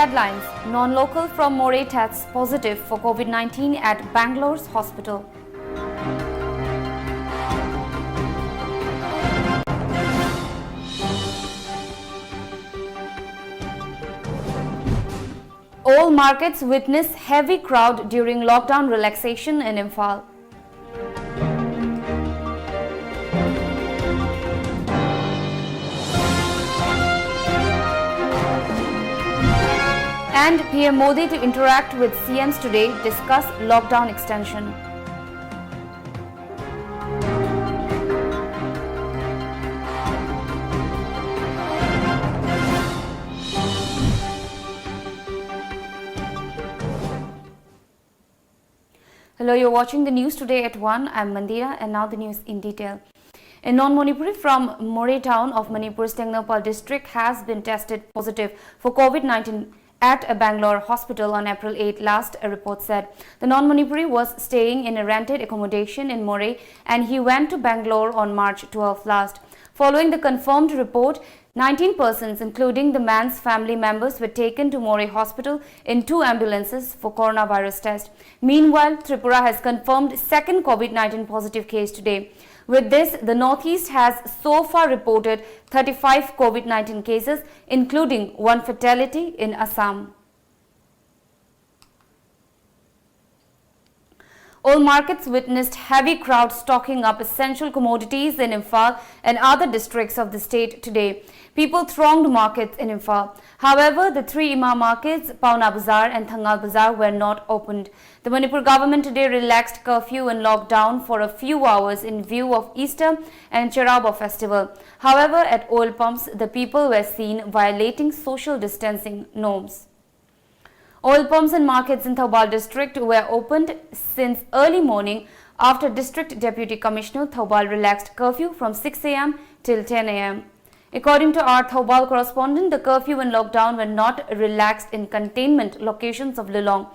Headlines: Non-local from Moreh tests positive for COVID-19 at Bangalore's hospital. All markets witness heavy crowd during lockdown relaxation in Imphal. And PM Modi to interact with CMs today, discuss lockdown extension. Hello, you're watching the news today at 1. I'm Mandira, and now the news in detail. A non-Manipuri from Moreh town of Manipur's Tengnapal district has been tested positive for COVID-19 at a Bangalore hospital on April 8 last, a report said. The non-Manipuri was staying in a rented accommodation in Moreh and he went to Bangalore on March 12 last. Following the confirmed report, 19 persons, including the man's family members, were taken to Moreh hospital in 2 ambulances for coronavirus test. Meanwhile, Tripura has confirmed second COVID-19 positive case today. With this, the Northeast has so far reported 35 COVID-19 cases, including 1 fatality in Assam. All markets witnessed heavy crowds stocking up essential commodities in Imphal and other districts of the state today. People thronged markets in Imphal. However, the 3 Imam markets, Pauna Bazaar and Thangal Bazaar, were not opened. The Manipur government today relaxed curfew and lockdown for a few hours in view of Easter and Charaba festival. However, at oil pumps, the people were seen violating social distancing norms. Oil pumps and markets in Thoubal district were opened since early morning after District Deputy Commissioner Thoubal relaxed curfew from 6 am till 10 am. According to our Thoubal correspondent, the curfew and lockdown were not relaxed in containment locations of Lilong.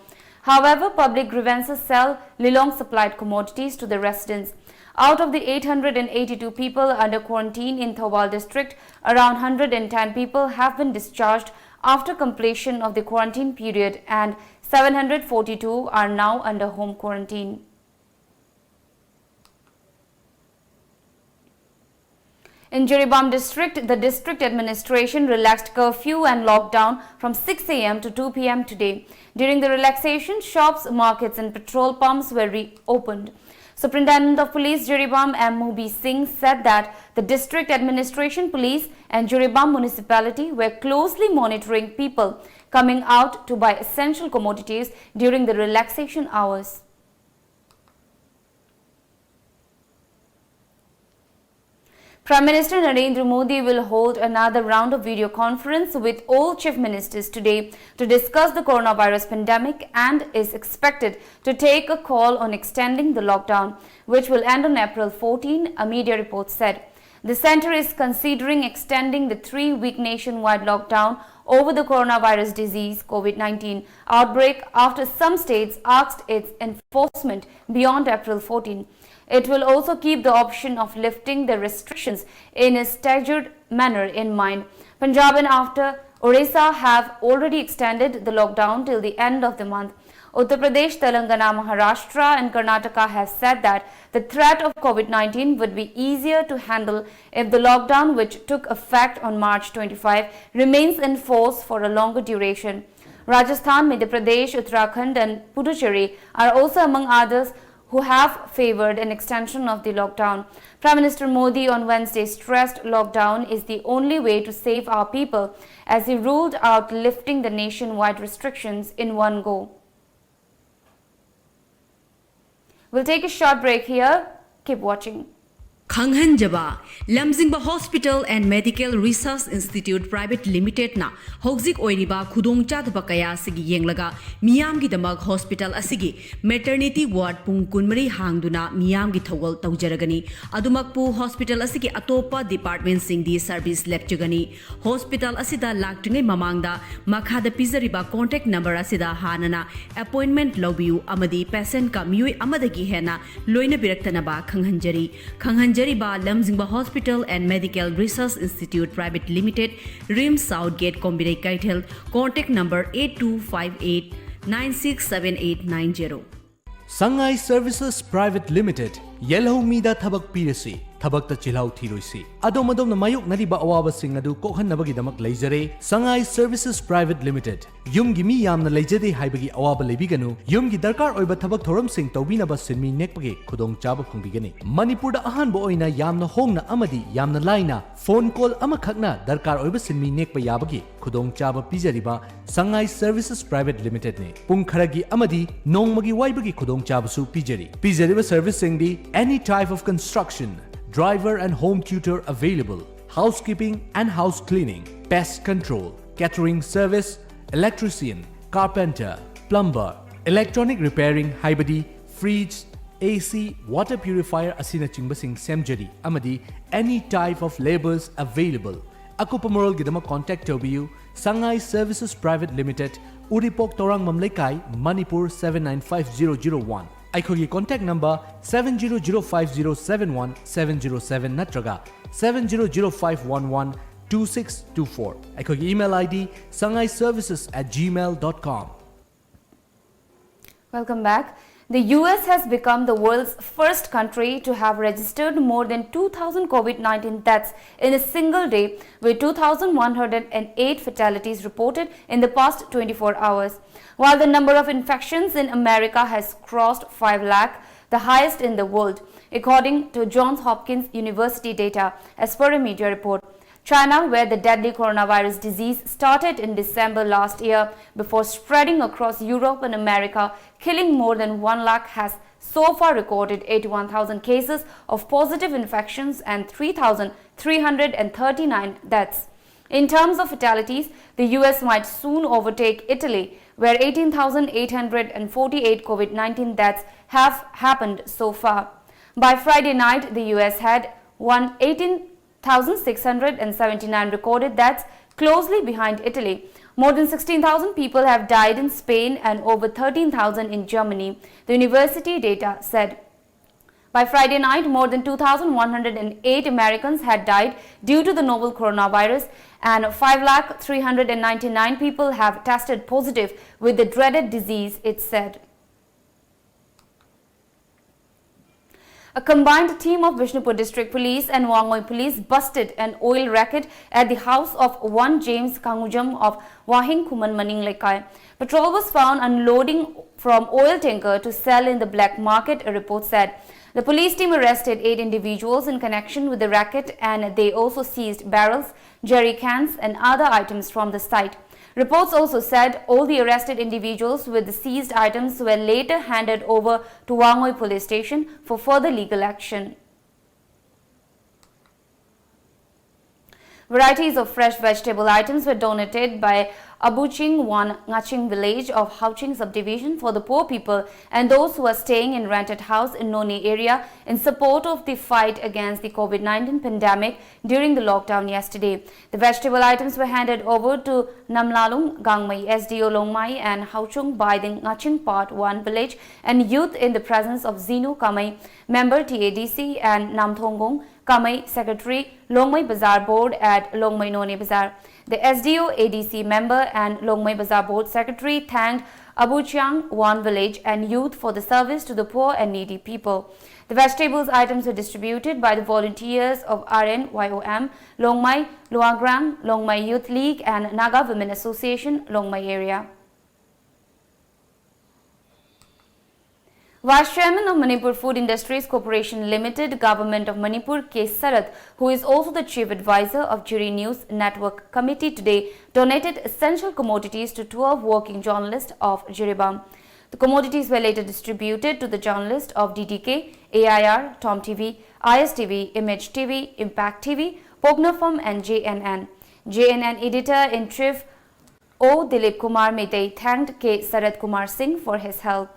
However, public grievances cell Lilong supplied commodities to the residents. Out of the 882 people under quarantine in Thoubal district, around 110 people have been discharged after completion of the quarantine period and 742 are now under home quarantine. In Jiribam district, the district administration relaxed curfew and lockdown from 6 am to 2 pm today. During the relaxation, shops, markets and petrol pumps were reopened. Superintendent of Police Jiribam M. Singh said that the district administration, police and Jiribam municipality were closely monitoring people coming out to buy essential commodities during the relaxation hours. Prime Minister Narendra Modi will hold another round of video conference with all chief ministers today to discuss the coronavirus pandemic and is expected to take a call on extending the lockdown, which will end on April 14, a media report said. The centre is considering extending the 3-week nationwide lockdown over the coronavirus disease COVID-19 outbreak after some states asked its enforcement beyond April 14. It will also keep the option of lifting the restrictions in a staggered manner in mind. Punjab and after Orissa have already extended the lockdown till the end of the month. Uttar Pradesh, Telangana, Maharashtra and Karnataka have said that the threat of COVID-19 would be easier to handle if the lockdown, which took effect on March 25, remains in force for a longer duration. Rajasthan, Madhya Pradesh, Uttarakhand and Puducherry are also among others who have favoured an extension of the lockdown. Prime Minister Modi on Wednesday stressed lockdown is the only way to save our people as he ruled out lifting the nationwide restrictions in one go. We'll take a short break here. Keep watching. Khanghanjaba, Lamjingba Hospital and Medical Research Institute Private Limited na Hogzik Oiriba Khudong Chadba Kaya Sigi Yenglaga, Miyam Gidamag Hospital Asigi, Maternity Ward Pung Kunmari Hangduna, Miyam Githawal Taujaragani, Adumakpu Hospital Asigi Atopa Department Singdi Service Lepchugani, Hospital Asida Laktinge Mamangda, Makhada Pizariba contact number Asida Hanana, appointment Lobiu Amadi, patient Kamui Amadagi Hena, Loina Biraktanaba, Khanghanjari, Tamjariba Lamjingba Hospital and Medical Research Institute Private Limited, Rim Southgate Kombinai Kaitel, contact number 8258 967890. Sangai Services Private Limited, Yellow Mida Tabak Pirasi, Tabakta Chilau Tirosi. Adomadom na mayok nariba awaba singadu kohan nabagi damak laizare, Sangai Services Private Limited. Yum gimi yam na laizade haibagi awaba lebiganu, yum gi darkar oiba tabak thoram sing tawbina ba sinmi nekpage khudong chaba phongbigani. Manipur da ahan bo oina yam na hong na amadi yam na laina, phone call amakhakna darkar oiba sinmi nekpa yabagi khudong chaba pijariba Sangai Services Private Limited ne. Pung kharagi amadi nongmagi waibagi khudong chabasu pijari. Pijariba service singdi any type of construction, driver and home tutor available, housekeeping and house cleaning, pest control, catering service, electrician, carpenter, plumber, electronic repairing, haibadi, fridge, AC, water purifier asina chingbasing semjari, amadi, any type of labors available. Akupamoral gidama contact tobiyu, Sangai Services Private Limited, Uripok Torang Mamlekai, Manipur 795001. Aikogi contact number 7005071707 natraga 7005112624. Aikogi email ID sangaiservices@gmail.com. Welcome back. The US has become the world's first country to have registered more than 2,000 COVID-19 deaths in a single day, with 2,108 fatalities reported in the past 24 hours. While the number of infections in America has crossed 5 lakh, the highest in the world, according to Johns Hopkins University data, as per a media report. China, where the deadly coronavirus disease started in December last year before spreading across Europe and America, killing more than 1 lakh, has so far recorded 81,000 cases of positive infections and 3,339 deaths. In terms of fatalities, the US might soon overtake Italy, where 18,848 COVID-19 deaths have happened so far. By Friday night, the US had 18,679 recorded deaths, closely behind Italy. More than 16,000 people have died in Spain and over 13,000 in Germany, the university data said. By Friday night, more than 2,108 Americans had died due to the novel coronavirus, and 5,399 people have tested positive with the dreaded disease, it said. A combined team of Vishnupur District Police and Wangoi Police busted an oil racket at the house of one James Kangujam of Wahing Kuman Maning Lekai. Petrol was found unloading from oil tanker to sell in the black market, a report said. The police team arrested 8 individuals in connection with the racket, and they also seized barrels, jerry cans and other items from the site. Reports also said all the arrested individuals with the seized items were later handed over to Wangoi police station for further legal action. Varieties of fresh vegetable items were donated by Abuching Wan Ngaching village of Hauching subdivision for the poor people and those who are staying in rented house in Noni area in support of the fight against the COVID-19 pandemic during the lockdown yesterday. The vegetable items were handed over to Namlalung Gangmai SDO Longmai and Hauchung by the Ngaching Part 1 village and youth in the presence of Zinu Kamai, member TADC, and Namthongong Kamai, Secretary, Longmai Bazaar Board at Longmai Noni Bazaar. The SDO ADC member and Longmai Bazaar Board Secretary thanked Abuchiang Wan village and youth for the service to the poor and needy people. The vegetables items were distributed by the volunteers of RNYOM, Longmai, Luagrang, Longmai Youth League and Naga Women Association, Longmai area. Vice Chairman of Manipur Food Industries Corporation Limited, Government of Manipur, K. Sarath, who is also the Chief Advisor of Jury News Network Committee, today donated essential commodities to 12 working journalists of Jiribam. The commodities were later distributed to the journalists of DDK, AIR, TOMTV, ISTV, Image TV, Impact TV, Pognafam and JNN. JNN Editor-in-Chief O. Dilip Kumar Mehtai thanked K. Sarath Kumar Singh for his help.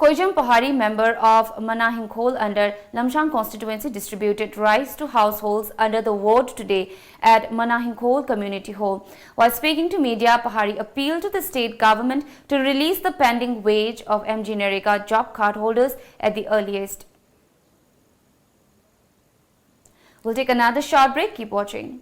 Koijam Pahari, member of Manahinkhol under Lamjang constituency, distributed rice to households under the ward today at Manahinkhol Community Hall. While speaking to media, Pahari appealed to the state government to release the pending wage of MG Narega job card holders at the earliest. We'll take another short break. Keep watching.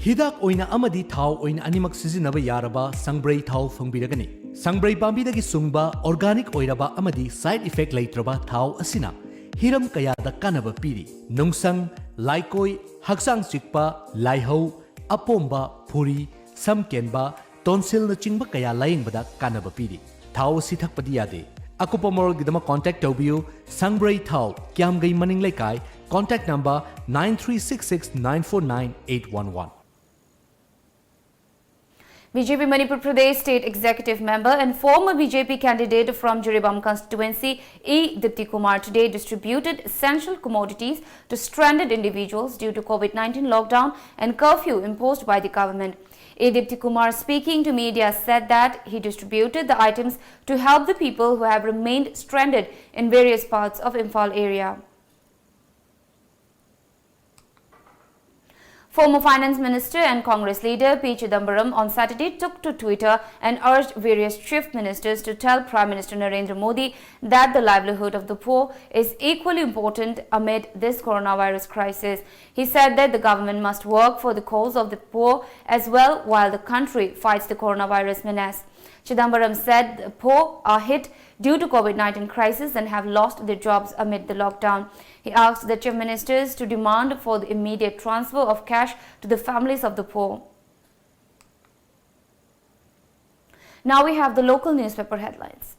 Hidak oina amadi thau oina animak sizinaba yaraba sangbrai thau phongbiragani. Sangbrai pambidagi sungba organic oiraba amadi side effect leitraba thau asina hiram kayada kanaba piri. Nungsang, laikoi, haksang chikpa, laihau, apomba, puri, samkenba, tonsil na chingba kaya layingbada kanaba piri. Thau si thakpadi yade. Akupa moral gidama contact tobiyo sangbrai thau kyam gai maning laikai. Contact number 9366949811. BJP Manipur Pradesh State Executive Member and former BJP candidate from Jiribam constituency E. Dipti Kumar today distributed essential commodities to stranded individuals due to COVID-19 lockdown and curfew imposed by the government. E. Dipti Kumar, speaking to media, said that he distributed the items to help the people who have remained stranded in various parts of Imphal area. Former Finance Minister and Congress leader P. Chidambaram on Saturday took to Twitter and urged various chief ministers to tell Prime Minister Narendra Modi that the livelihood of the poor is equally important amid this coronavirus crisis. He said that the government must work for the cause of the poor as well while the country fights the coronavirus menace. Chidambaram said the poor are hit due to COVID-19 crisis and have lost their jobs amid the lockdown. He asked the chief ministers to demand for the immediate transfer of cash to the families of the poor. Now we have the local newspaper headlines.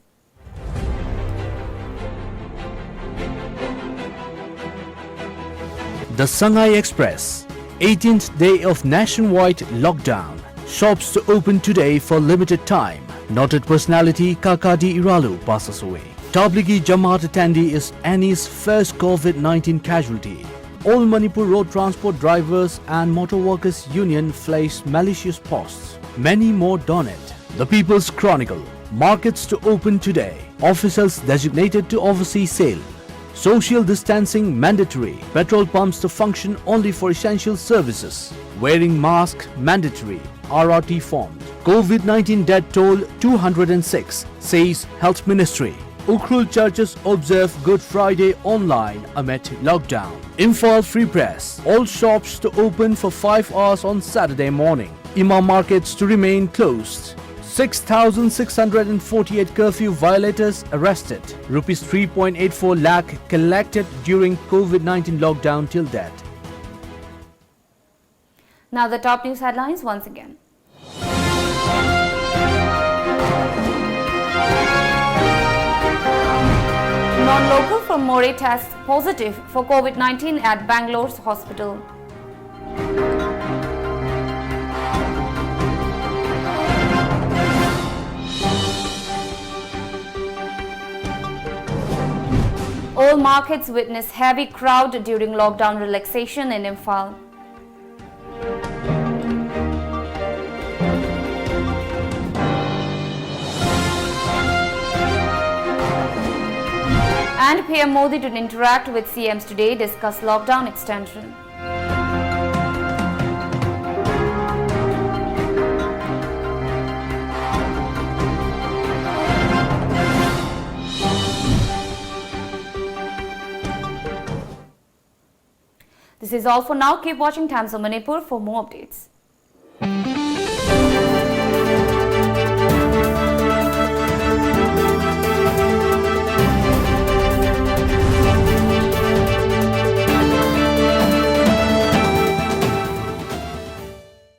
The Shanghai Express, 18th day of nationwide lockdown. Shops to open today for limited time. Noted personality Kakadi Iralu passes away. Tablighi Jamaat attendee is Annie's first COVID-19 casualty. All Manipur road transport drivers and motor workers union face malicious posts. Many more on it. The People's Chronicle. Markets to open today. Officials designated to oversee sale. Social distancing mandatory. Petrol pumps to function only for essential services. Wearing mask mandatory. RRT formed. COVID-19 death toll 206, says Health Ministry. Ukhrul churches observe Good Friday online amid lockdown. Imphal Free Press. All shops to open for 5 hours on Saturday morning. Imam markets to remain closed. 6,648 curfew violators arrested. Rupees 3.84 lakh collected during COVID-19 lockdown till date. Now the top news headlines once again. Non-local from More tests positive for COVID-19 at Bangalore's hospital. All markets witness heavy crowd during lockdown relaxation in Imphal. And PM Modi to interact with CMs today, discuss lockdown extension. This is all for now. Keep watching Times of Manipur for more updates.